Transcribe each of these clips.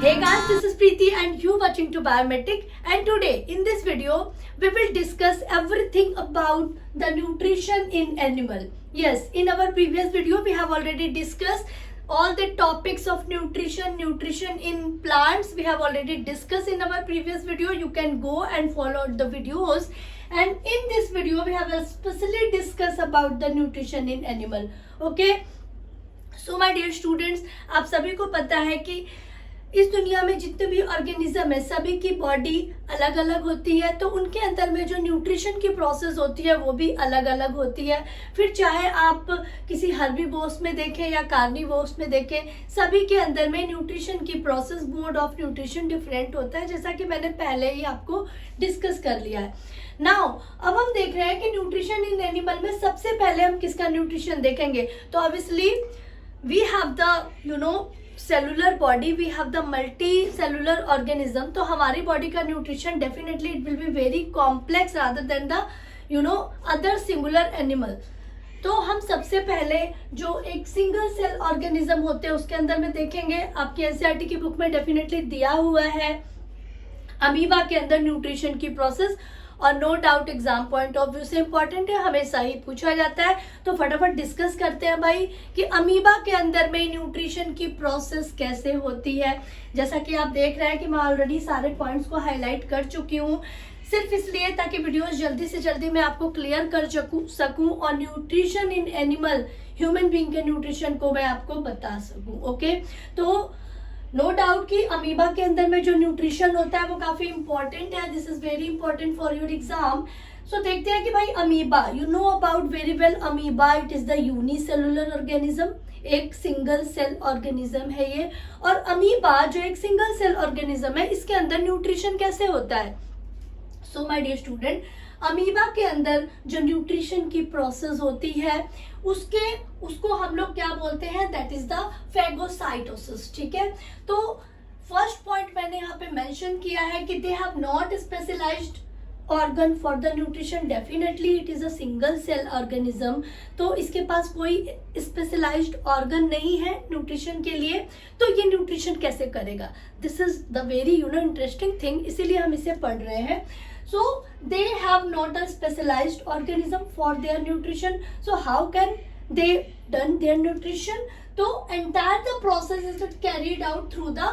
Hey guys, this is Preeti and you watching to Biometric, and today in this video we will discuss everything about the nutrition in animal. Yes, in our previous video we have already discussed all the topics of nutrition in plants. We have already discussed in our previous video. You can go and follow the videos, and in this video we have especially discussed about the nutrition in animal. Okay, so my dear students, आप सभी को पता है कि इस दुनिया में जितने भी ऑर्गेनिज्म है सभी की बॉडी अलग अलग होती है, तो उनके अंदर में जो न्यूट्रिशन की प्रोसेस होती है वो भी अलग अलग होती है. फिर चाहे आप किसी हर्बीवोर्स में देखें या कार्निवोर्स में देखें, सभी के अंदर में न्यूट्रिशन की process, mode of nutrition different होता है, जैसा कि मैंने पहले ही आपको डिस्कस कर लिया है. नाउ अब हम देख रहे हैं कि न्यूट्रिशन इन एनिमल में सबसे पहले हम किसका न्यूट्रिशन देखेंगे. तो obviously we have the cellular body, we have the multi cellular organism. तो हमारी बॉडी का nutrition definitely it will be very complex rather than the other singular animal. तो हम सबसे पहले जो एक सिंगल सेल ऑर्गेनिज्म होते हैं उसके अंदर में देखेंगे. आपकी एनसीईआरटी की बुक में डेफिनेटली दिया हुआ है अमीबा के अंदर न्यूट्रिशन की प्रोसेस, और no doubt exam point of view से इंपॉर्टेंट है, हमेशा ही पूछा जाता है. तो फटाफट डिस्कस करते हैं भाई कि अमीबा के अंदर में न्यूट्रिशन की प्रोसेस कैसे होती है. जैसा कि आप देख रहे हैं कि मैं ऑलरेडी सारे पॉइंट्स को हाईलाइट कर चुकी हूँ, सिर्फ इसलिए ताकि वीडियोस जल्दी से जल्दी मैं आपको क्लियर कर सकूं और nutrition in animal, human being के न्यूट्रिशन को मैं आपको बता सकूं. ओके, तो नो डाउट कि अमीबा के अंदर में जो न्यूट्रिशन होता है वो काफी इंपॉर्टेंट है. This is very important for your exam. So देखते हैं कि भाई amoeba, you know about very well amoeba. It is the unicellular organism, एक सिंगल सेल ऑर्गेनिज्म है ये. और अमीबा जो एक सिंगल सेल ऑर्गेनिज्म है, इसके अंदर न्यूट्रिशन कैसे होता है. So my dear student, amoeba के अंदर जो न्यूट्रिशन की प्रोसेस होती है उसको हम लोग क्या बोलते हैं, दैट इज द फेगोसाइटोसिस. ठीक है, तो फर्स्ट पॉइंट मैंने यहाँ पे मेंशन किया है कि they have not specialised organ for the nutrition. Definitely it is a single cell organism, तो इसके पास कोई स्पेशलाइज्ड ऑर्गन नहीं है न्यूट्रिशन के लिए. तो ये न्यूट्रिशन कैसे करेगा, this is the very interesting thing, इसीलिए हम इसे पढ़ रहे हैं. So they have not a specialized organism for their nutrition. So how can they done their nutrition? So entire the process is carried out through the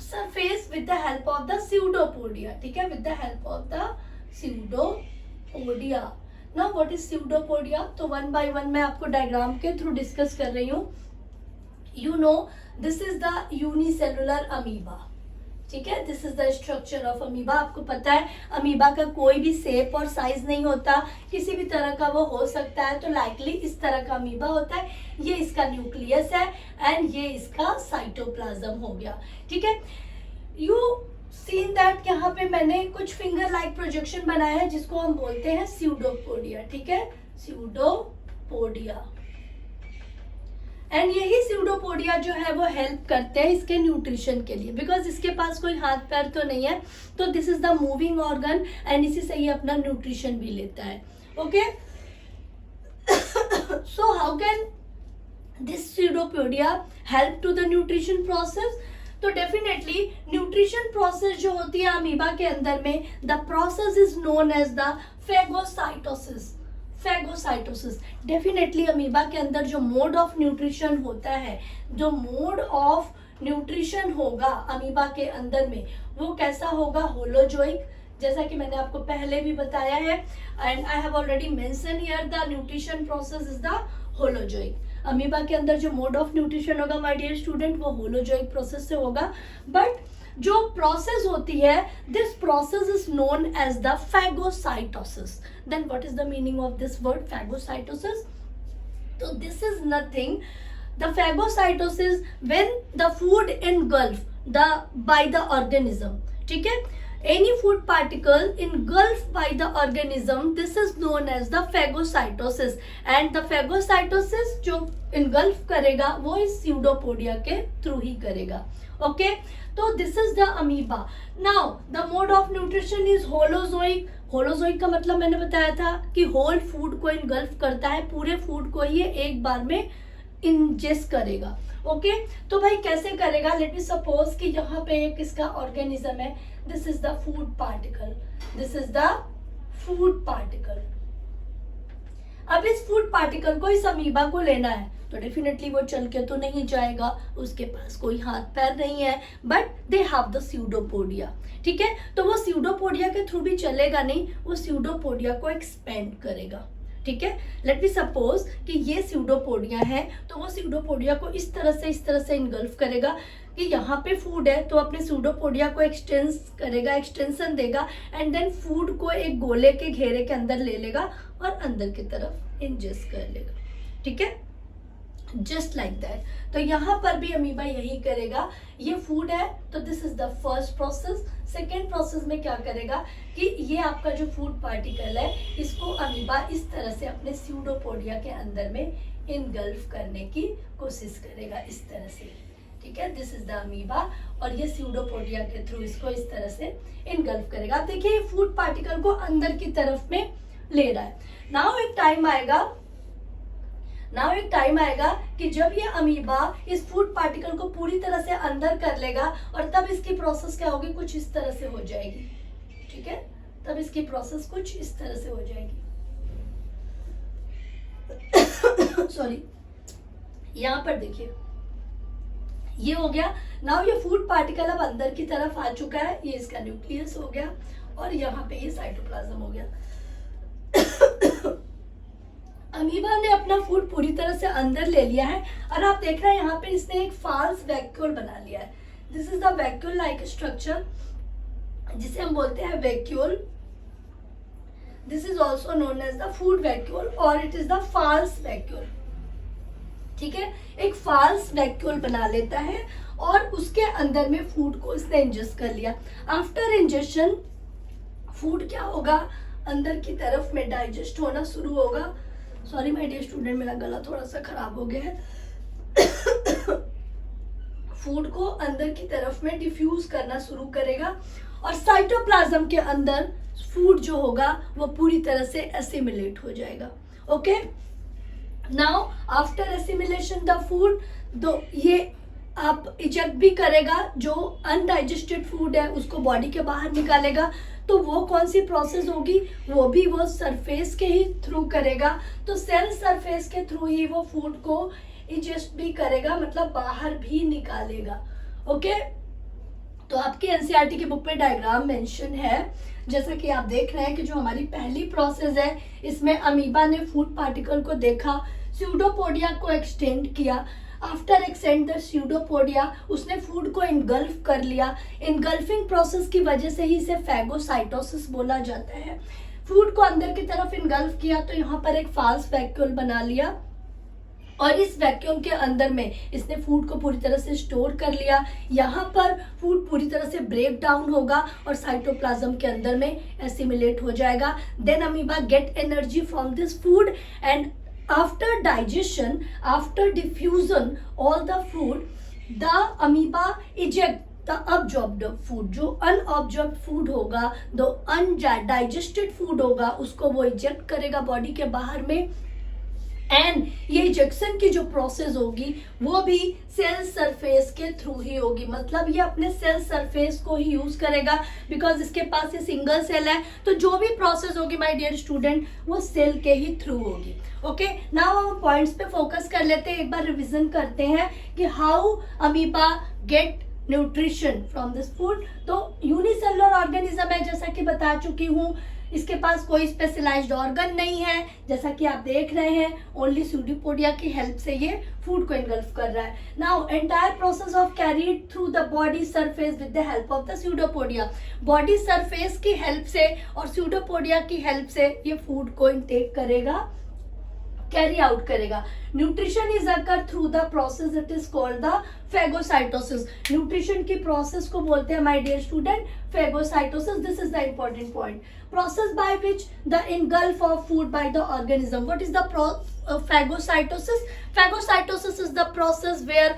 surface with the help of the pseudopodia. ठीक है, with the help of the pseudopodia. Now what is pseudopodia? तो one by one मैं आपको diagram के through discuss कर रही हूँ. You know this is the unicellular amoeba. ठीक है, this is the structure of amoeba. आपको पता है अमीबा का कोई भी शेप और साइज नहीं होता, किसी भी तरह का वो हो सकता है. तो लाइकली इस तरह का अमीबा होता है. ये इसका न्यूक्लियस है एंड ये इसका साइटोप्लाज्म हो गया. ठीक है, यू सीन दैट यहाँ पे मैंने कुछ फिंगर लाइक प्रोजेक्शन बनाया है जिसको हम बोलते हैं स्यूडोपोडिया. ठीक है, स्यूडोपोडिया. एंड यही स्यूडोपोडिया जो है वो हेल्प करते हैं इसके न्यूट्रिशन के लिए, बिकॉज इसके पास कोई हाथ पैर तो नहीं है. तो this is the moving organ and इसी से ये अपना न्यूट्रिशन भी लेता है. Okay, so how can this pseudopodia help to the nutrition process. तो डेफिनेटली न्यूट्रिशन प्रोसेस जो होती है अमीबा के अंदर में, the process is known as the phagocytosis. Phagocytosis. Definitely amoeba के अंदर जो मोड ऑफ न्यूट्रिशन होता है, जो मोड ऑफ न्यूट्रिशन होगा अमीबा के अंदर में, वो कैसा होगा, होलोजोइक, जैसा कि मैंने आपको पहले भी बताया है. And I have already mention here the nutrition process is the holozoic. Amoeba के अंदर जो मोड ऑफ न्यूट्रिशन होगा माय डियर स्टूडेंट, वो होलोजोइक प्रोसेस से होगा. बट जो प्रोसेस होती है, this process is known as the phagocytosis. Then what is the meaning of this word phagocytosis. तो this is nothing, the phagocytosis when the food engulfed by the organism. ठीक है, any food particle engulfed by the organism, this is known as the phagocytosis. and the phagocytosis जो engulf करेगा वो इस pseudopodia के through ही करेगा. okay, तो this is the amoeba. now the mode of nutrition is holozoic. Holozoic का मतलब मैंने बताया था कि होल फूड को engulf करता है, पूरे फूड को ये एक बार में इंजेस्ट करेगा। ओके तो भाई कैसे करेगा, लेट मी सपोज कि यहाँ पे एक इसका ऑर्गेनिज्म है, this is the food particle, this is the food particle. अब इस फूड पार्टिकल को इस अमीबा को लेना है तो डेफिनेटली वो चल के तो नहीं जाएगा, उसके पास कोई हाथ पैर नहीं है, but they have the pseudopodia. ठीक है, तो वो स्यूडोपोडिया के थ्रू भी चलेगा नहीं, वो स्यूडोपोडिया को एक्सपेंड करेगा। ठीक है, लेट मी सपोज कि ये स्यूडोपोडिया है, तो वो स्यूडोपोडिया को इस तरह से इनगल्फ करेगा कि यहाँ पे फूड है तो अपने स्यूडोपोडिया को एक्सटेंशन देगा एंड देन फूड को एक गोले के घेरे के अंदर ले लेगा और अंदर की तरफ इंजेस्ट कर लेगा। ठीक है, जस्ट लाइक दैट। तो यहाँ पर भी अमीबा यही करेगा, ये फूड है तो this is the first process. Second process में क्या करेगा कि ये आपका जो फूड पार्टिकल है इसको अमीबा इस तरह से अपने स्यूडोपोडिया के अंदर में इनगल्फ करने की कोशिश करेगा, इस तरह से। ठीक है, दिस इज द अमीबा और ये स्यूडोपोडिया के थ्रू इसको इस तरह से इनगल्फ करेगा। आप देखिए ये फूड पार्टिकल को अंदर की तरफ में ले रहा है। नाउ एक टाइम आएगा कि जब ये अमीबा इस फूड पार्टिकल को पूरी तरह से अंदर कर लेगा और तब इसकी प्रोसेस क्या होगी, कुछ इस तरह से हो जाएगी। ठीक है, तब इसकी प्रोसेस कुछ इस तरह से हो जाएगी। सॉरी, यहाँ पर देखिए ये हो गया। नाउ ये फूड पार्टिकल अब अंदर की तरफ आ चुका है, ये इसका न्यूक्लियस हो गया और यहाँ पे ये साइटोप्लाज्म हो गया। अमीबा ने अपना फूड पूरी तरह से अंदर ले लिया है और आप देख रहे हैं यहाँ पे इसने एक फाल्स वैक्यूल बना लिया है। This is the vacuole like structure जिसे हम बोलते हैं vacuole. This is also known as the food vacuole और it is the false vacuole. ठीक है, एक फाल्स वैक्यूल बना लेता है और उसके अंदर में फूड को इसने इंजेस्ट कर लिया। आफ्टर इंजेक्शन फूड क्या होगा, अंदर की तरफ में डाइजेस्ट होना शुरू होगा। सॉरी माय डियर स्टूडेंट, मेरा गला थोड़ा सा खराब हो गया है। फूड को अंदर की तरफ में डिफ्यूज करना शुरू करेगा और साइटोप्लाज्म के अंदर फूड जो होगा वो पूरी तरह से एसिमिलेट हो जाएगा। Okay, now after assimilation the food, दो ये आप इजेक्ट भी करेगा, जो अनडाइजेस्टेड फूड है उसको बॉडी के बाहर निकालेगा। तो वो कौन सी प्रोसेस होगी, वो भी वो सरफेस के ही थ्रू करेगा। तो सेल सरफेस के थ्रू ही वो फूड को इजेक्ट भी करेगा, मतलब बाहर भी निकालेगा। ओके, तो आपके एनसीईआरटी की बुक में डायग्राम मेंशन है, जैसा कि आप देख रहे हैं कि जो हमारी पहली प्रोसेस है इसमें अमीबा ने फूड पार्टिकल को देखा, स्यूडोपोडिया को एक्सटेंड किया। आफ्टर एक्सटेंड द स्यूडोपोडिया उसने फूड को इनगल्फ कर लिया। इनगल्फिंग प्रोसेस की वजह से ही इसे फैगोसाइटोसिस बोला जाता है। फूड को अंदर की तरफ इनगल्फ किया तो यहाँ पर एक फाल्स वैक्यूल बना लिया और इस वैक्यूम के अंदर में इसने फूड को पूरी तरह से स्टोर कर लिया। यहाँ पर फूड पूरी तरह से ब्रेक डाउन होगा और साइटोप्लाज्म के अंदर में एसिमिलेट हो जाएगा। Then amoeba get energy from this food and after digestion, after diffusion all the food, the amoeba eject the absorbed food। जो unabsorbed food होगा, जो undigested food होगा, उसको वो इजेक्ट करेगा बॉडी के बाहर में। एंड ये इजेक्शन की जो प्रोसेस होगी वो भी सेल सरफेस के थ्रू ही होगी, मतलब ये अपने सेल सरफेस को ही यूज करेगा बिकॉज इसके पास ये सिंगल सेल है। तो जो भी प्रोसेस होगी माय डियर स्टूडेंट वो सेल के ही थ्रू होगी। ओके, नाउ हम पॉइंट्स पे फोकस कर लेते हैं, एक बार रिवीजन करते हैं कि how amoeba get nutrition from this food. तो यूनिसेलुलर ऑर्गेनिज्म है, जैसा कि बता चुकी हूँ, इसके पास कोई स्पेशलाइज्ड ऑर्गन नहीं है, जैसा कि आप देख रहे हैं ओनली स्यूडोपोडिया की हेल्प से ये फूड को इनगल्फ कर रहा है। Now entire process of carried through the body surface with the help of the pseudopodia. Body surface की हेल्प से और स्यूडोपोडिया की हेल्प से ये फूड को इनटेक करेगा, कैरी आउट करेगा। Nutrition is occur through the process it is called the phagocytosis. Nutrition की प्रोसेस को बोलते हैं my dear student phagocytosis. This is the important point. Process by which the engulf of food by the organism. What is the phagocytosis? Phagocytosis is the process where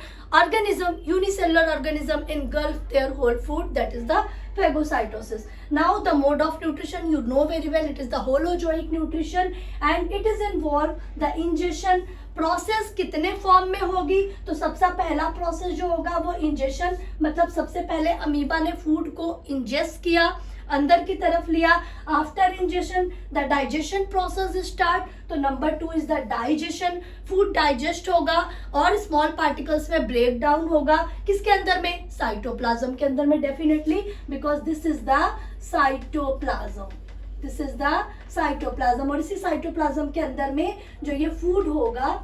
unicellular organism engulf their whole food, that is the phagocytosis. Now the mode of nutrition you know very well, it is the holozoic nutrition and it is involved the ingestion process कितने form में होगी, तो सबसे पहला process जो होगा वो ingestion, मतलब सबसे पहले अमीबा ने फूड को इंजेस्ट किया, अंदर की तरफ लिया. After ingestion the digestion process start. तो number 2 is the digestion. Food digest होगा और स्मॉल पार्टिकल्स में ब्रेक डाउन होगा. किसके अंदर में? साइटोप्लाज्म के अंदर में definitely, because this is the cytoplasm. This is the cytoplasm. और इसी साइटोप्लाज्म के अंदर में जो ये फूड होगा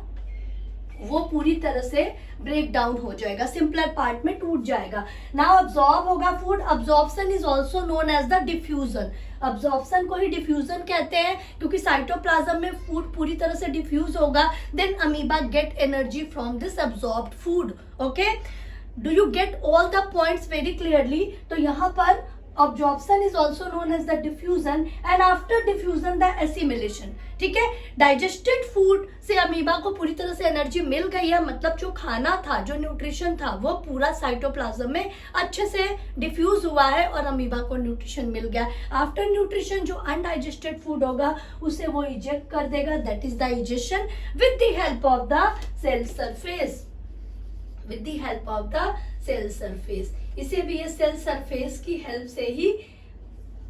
वो पूरी तरह से ब्रेक डाउन हो जाएगा, सिंपलर पार्ट में टूट जाएगा. नाउ अब्सॉर्ब होगा food. Absorption is also known as the diffusion. Absorption को ही डिफ्यूजन कहते हैं, क्योंकि साइटोप्लाज्म में फूड पूरी तरह से डिफ्यूज होगा. Then amoeba get energy from this absorbed food. Okay, do you get all the points very clearly? तो यहाँ पर absorption is also known as the diffusion and after diffusion the assimilation. ठीक है, digested food से amoeba को पूरी तरह से एनर्जी मिल गई है, मतलब जो खाना था, जो न्यूट्रिशन था, वो पूरा साइटोप्लाज्म में अच्छे से डिफ्यूज हुआ है और अमीबा को न्यूट्रिशन मिल गया. आफ्टर न्यूट्रिशन जो अनडाइजेस्टेड फूड होगा उसे वो इजेक्ट कर देगा, that is the ejection with the help of the cell surface. With the help of the cell surface. इसे भी ये सेल सरफेस की हेल्प से ही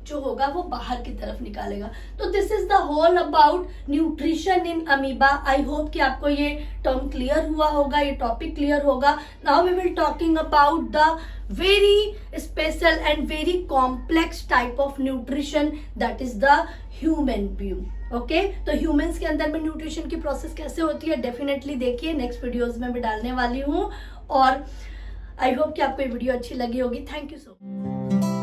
जो होगा वो बाहर की तरफ निकालेगा. तो this is the whole about nutrition in amoeba. I hope कि आपको ये टर्म क्लियर हुआ होगा, ये टॉपिक क्लियर होगा. Now we will talking about the very special and very complex type of nutrition, that is the human being. Okay, तो humans के अंदर में न्यूट्रिशन की प्रोसेस कैसे होती है डेफिनेटली देखिए, नेक्स्ट वीडियोस में मैं डालने वाली हूँ. और आई होप कि आपको ये वीडियो अच्छी लगी होगी. Thank you so much.